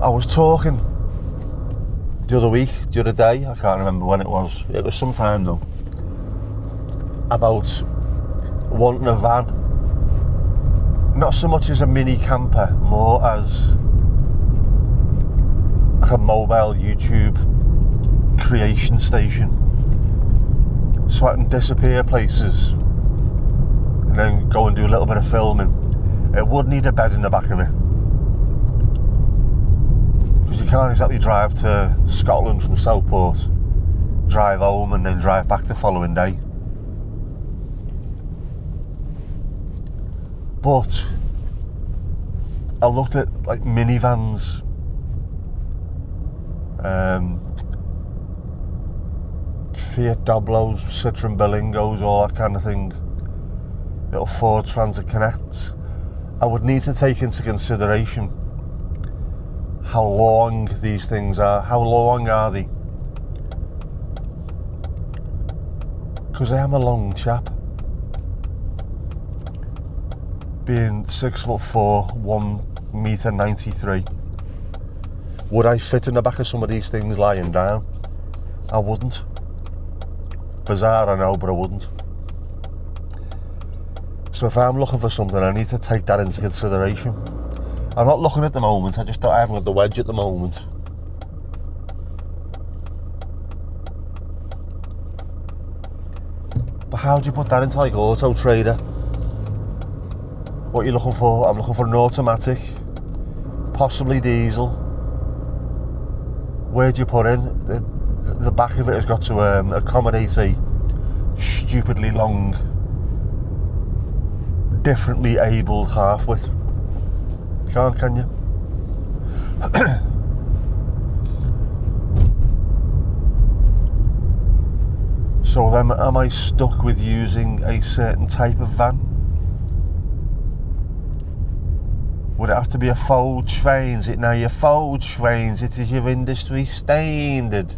I was talking the other day, I can't remember when it was some time though, about wanting a van, not so much as a mini camper, more as like a mobile YouTube creation station, so I can disappear places and then go and do a little bit of filming. It would need a bed in the back of it, because you can't exactly drive to Scotland from Southport, drive home and then drive back the following day. But I looked at like minivans, Fiat Doblos, Citroen Berlingos, all that kind of thing, little Ford Transit Connects. I would need to take into consideration how long these things are. How long are they? Because I am a long chap. Being 6'4", 1m93, would I fit in the back of some of these things lying down? I wouldn't. Bizarre, I know, but I wouldn't. So if I'm looking for something, I need to take that into consideration. I'm not looking at the moment, I haven't got the wedge at the moment. But how do you put that into like Auto Trader? What are you looking for? I'm looking for an automatic, possibly diesel. Where do you put in? The back of it has got to accommodate a stupidly long, differently abled half width. Can't, can you? So then, am I stuck with using a certain type of van? Would it have to be a Volkswagen? Now your Volkswagen, it is your industry standard.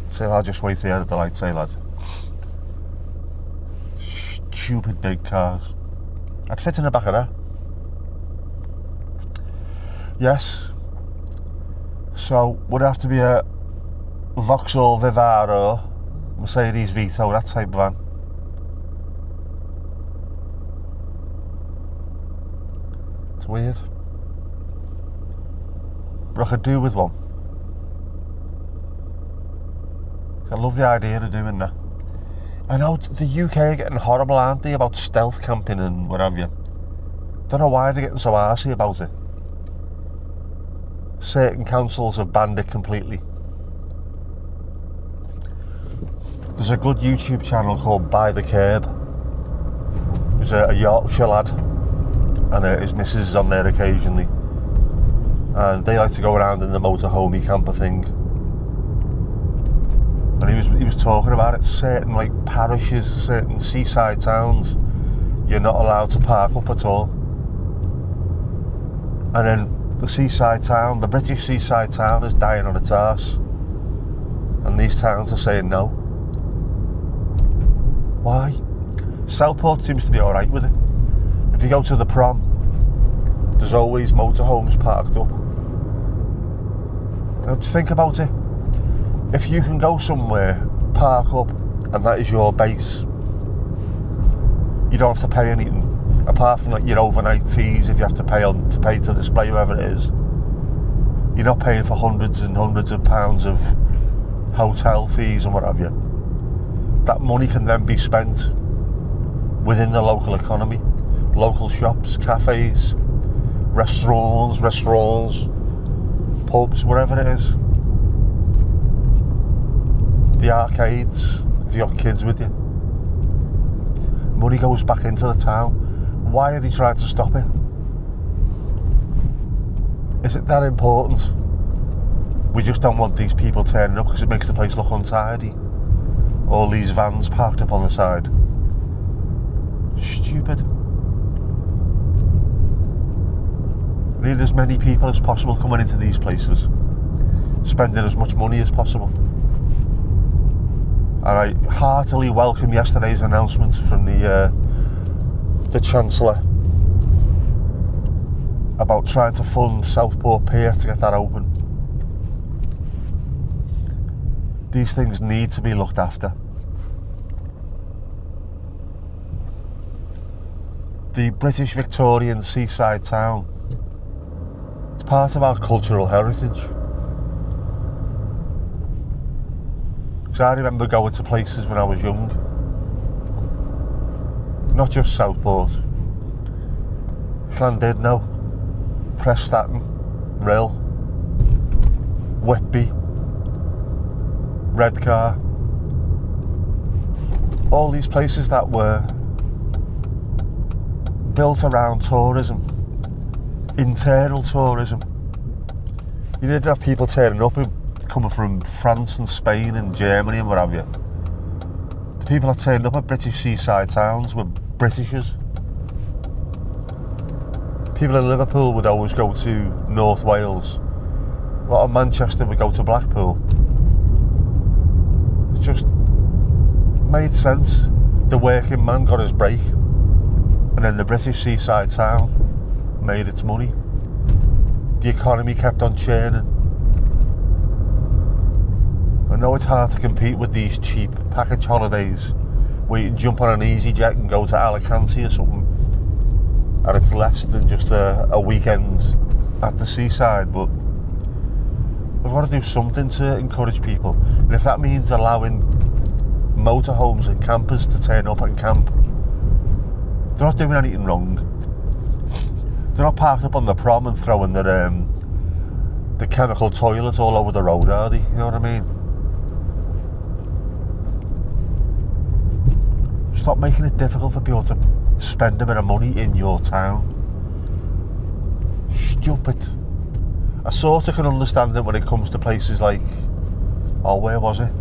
So I'll just wait here at the light, say lad. Stupid big cars. I'd fit in the back of that. Yes. So would it have to be a Vauxhall Vivaro, Mercedes Vito, that type of van? It's weird. But I could do with one. I love the idea of doing that. I know the UK are getting horrible, aren't they, about stealth camping and what have you. Don't know why they're getting so arsey about it. Certain councils have banned it completely. There's a good YouTube channel called By the Curb. There's a Yorkshire lad, and his missus is on there occasionally, and they like to go around in the motorhomey camper thing. And he was talking about it. Certain like parishes, certain seaside towns, you're not allowed to park up at all. And then the seaside town, the British seaside town, is dying on its arse, and these towns are saying no. Why? Southport seems to be alright with it. If you go to the prom, there's always motorhomes parked up. Now just think about it. If you can go somewhere, park up, and that is your base, you don't have to pay anything apart from like your overnight fees if you have to pay to display wherever it is. You're not paying for hundreds and hundreds of pounds of hotel fees and what have you. That money can then be spent within the local economy, local shops, cafes, restaurants, pubs, whatever it is. The arcades, if you've got kids with you. Money goes back into the town. Why are they trying to stop it? Is it that important? We just don't want these people turning up because it makes the place look untidy. All these vans parked up on the side. Stupid. We need as many people as possible coming into these places, spending as much money as possible. And I heartily welcome yesterday's announcement from the Chancellor about trying to fund Southport Pier to get that open. These things need to be looked after. The British Victorian seaside town, it's part of our cultural heritage. Because I remember going to places when I was young, not just Southport, Llandudno, Prestatyn, Rhyl, Whitby, Redcar, all these places that were built around tourism, internal tourism. You didn't have people turning up who coming from France and Spain and Germany and what have you. The people that turned up at British seaside towns were Britishers. People in Liverpool would always go to North Wales. A lot of Manchester would go to Blackpool. It just made sense. The working man got his break, and then the British seaside town made its money. The economy kept on churning. I know it's hard to compete with these cheap package holidays where you can jump on an EasyJet and go to Alicante or something, and it's less than just a weekend at the seaside. But we've got to do something to encourage people, and if that means allowing motorhomes and campers to turn up and camp, they're not doing anything wrong. They're not parked up on the prom and throwing the chemical toilets all over the road, are they? You know what I mean? Stop making it difficult for people to spend a bit of money in your town. Stupid. I sort of can understand it when it comes to places like, where was it?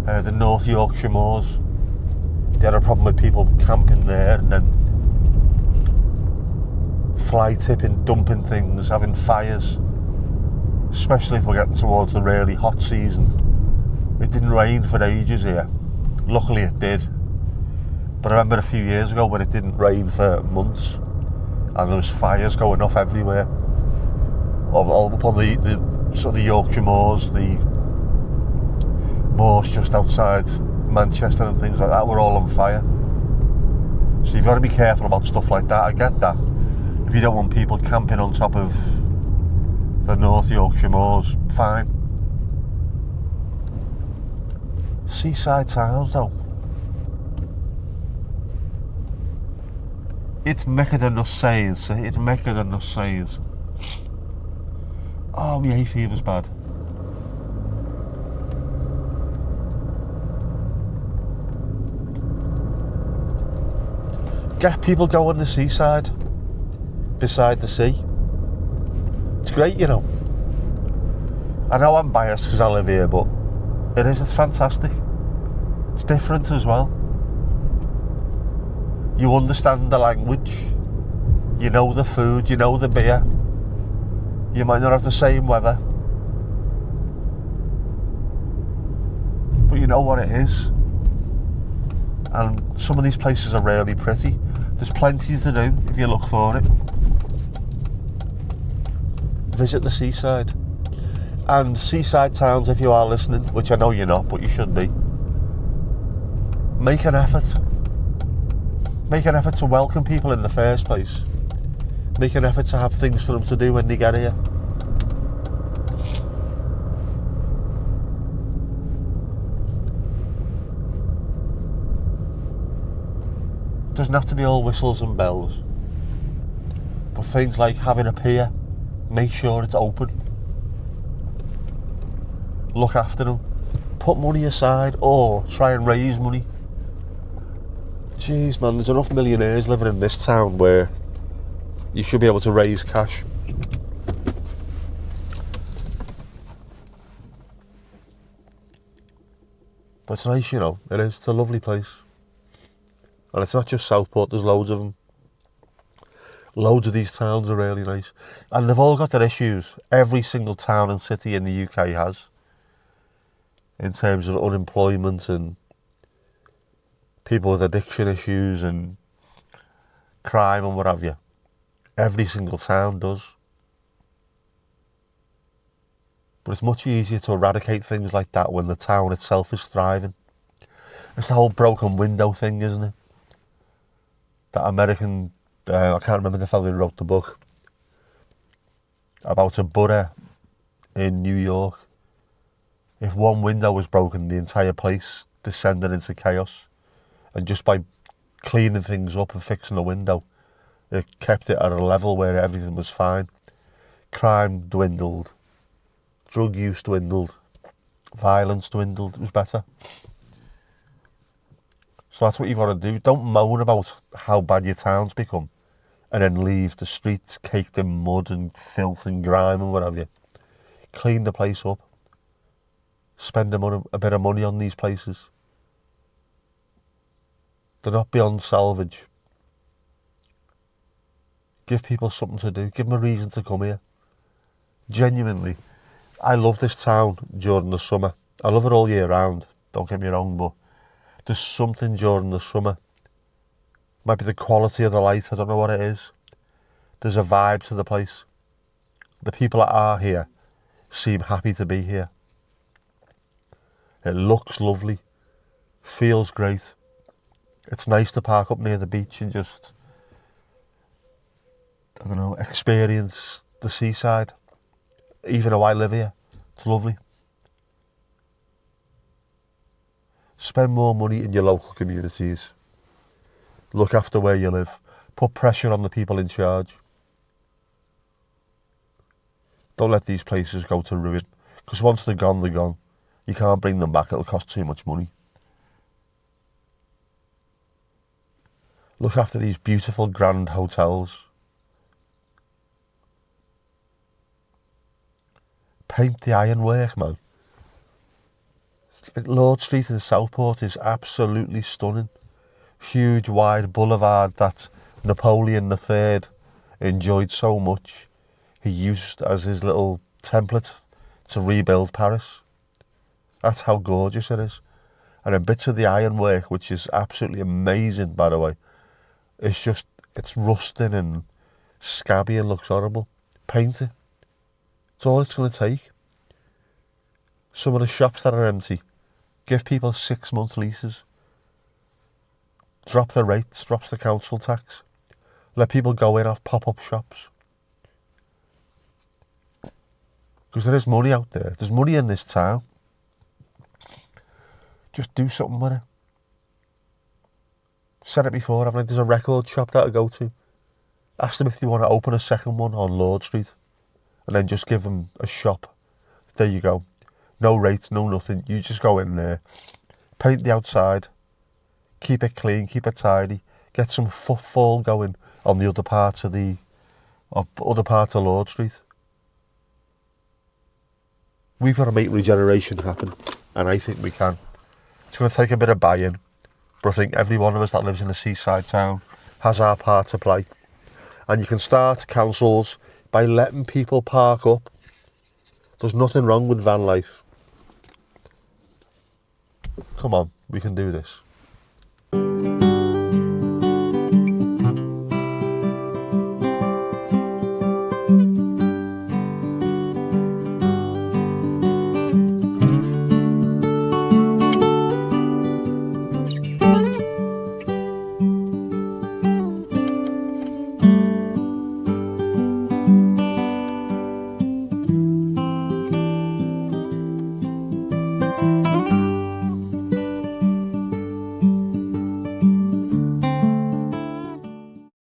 The North Yorkshire moors. They had a problem with people camping there and then fly tipping, dumping things, having fires. Especially if we're getting towards the really hot season. It didn't rain for ages here. Luckily it did. But I remember a few years ago when it didn't rain for months and there was fires going off everywhere. All up on the sort of the Yorkshire moors, the moors just outside Manchester and things like that were all on fire. So you've got to be careful about stuff like that. I get that. If you don't want people camping on top of the North Yorkshire moors, fine. Seaside towns though. It's mecca than us sayings. It's mecca than us sayings. Oh, my hay fever's bad. Get people go on the seaside, beside the sea. It's great, you know. I know I'm biased because I live here, but it's fantastic. It's different as well. You understand the language, you know the food, you know the beer. You might not have the same weather, but you know what it is. And some of these places are really pretty. There's plenty to do if you look for it. Visit the seaside. And seaside towns, if you are listening, which I know you're not, but you should be, make an effort. Make an effort to welcome people in the first place. Make an effort to have things for them to do when they get here. Doesn't have to be all whistles and bells, but things like having a pier, make sure it's open, look after them, put money aside or try and raise money. Jeez man, there's enough millionaires living in this town where you should be able to raise cash. But it's nice, you know, it is, it's a lovely place. And it's not just Southport, there's loads of them. Loads of these towns are really nice. And they've all got their issues. Every single town and city in the UK has. In terms of unemployment and people with addiction issues and crime and what have you. Every single town does. But it's much easier to eradicate things like that when the town itself is thriving. It's the whole broken window thing, isn't it? That American, I can't remember the fellow who wrote the book, about a borough in New York. If one window was broken, the entire place descended into chaos. And just by cleaning things up and fixing a window, it kept it at a level where everything was fine. Crime dwindled, drug use dwindled, violence dwindled. It was better. So that's what you've got to do. Don't moan about how bad your town's become and then leave the streets caked in mud and filth and grime and whatever. Clean the place up. Spend a bit of money on these places. They're not beyond salvage. Give people something to do. Give them a reason to come here. Genuinely, I love this town during the summer. I love it all year round, don't get me wrong, but there's something during the summer. Might be the quality of the light, I don't know what it is. There's a vibe to the place. The people that are here seem happy to be here. It looks lovely, feels great. It's nice to park up near the beach and just, I don't know, experience the seaside. Even though I live here, it's lovely. Spend more money in your local communities. Look after where you live. Put pressure on the people in charge. Don't let these places go to ruin. Because once they're gone, they're gone. You can't bring them back, it'll cost too much money. Look after these beautiful grand hotels. Paint the ironwork, man. Lord Street in Southport is absolutely stunning. Huge wide boulevard that Napoleon III enjoyed so much. He used as his little template to rebuild Paris. That's how gorgeous it is. And then bits of the ironwork, which is absolutely amazing, by the way. It's rusting and scabby and looks horrible. Paint it. It's all it's going to take. Some of the shops that are empty, give people 6-month leases. Drop the rates, drops the council tax. Let people go in, have pop-up shops. Because there is money out there. There's money in this town. Just do something with it. Said it before, haven't I? There's a record shop that I go to. Ask them if they want to open a second one on Lord Street. And then just give them a shop. There you go. No rates, no nothing. You just go in there. Paint the outside. Keep it clean, keep it tidy. Get some footfall going on the other part of Lord Street. We've got to make regeneration happen. And I think we can. It's going to take a bit of buy-in. But I think every one of us that lives in a seaside town has our part to play. And you can start councils by letting people park up. There's nothing wrong with van life. Come on, we can do this.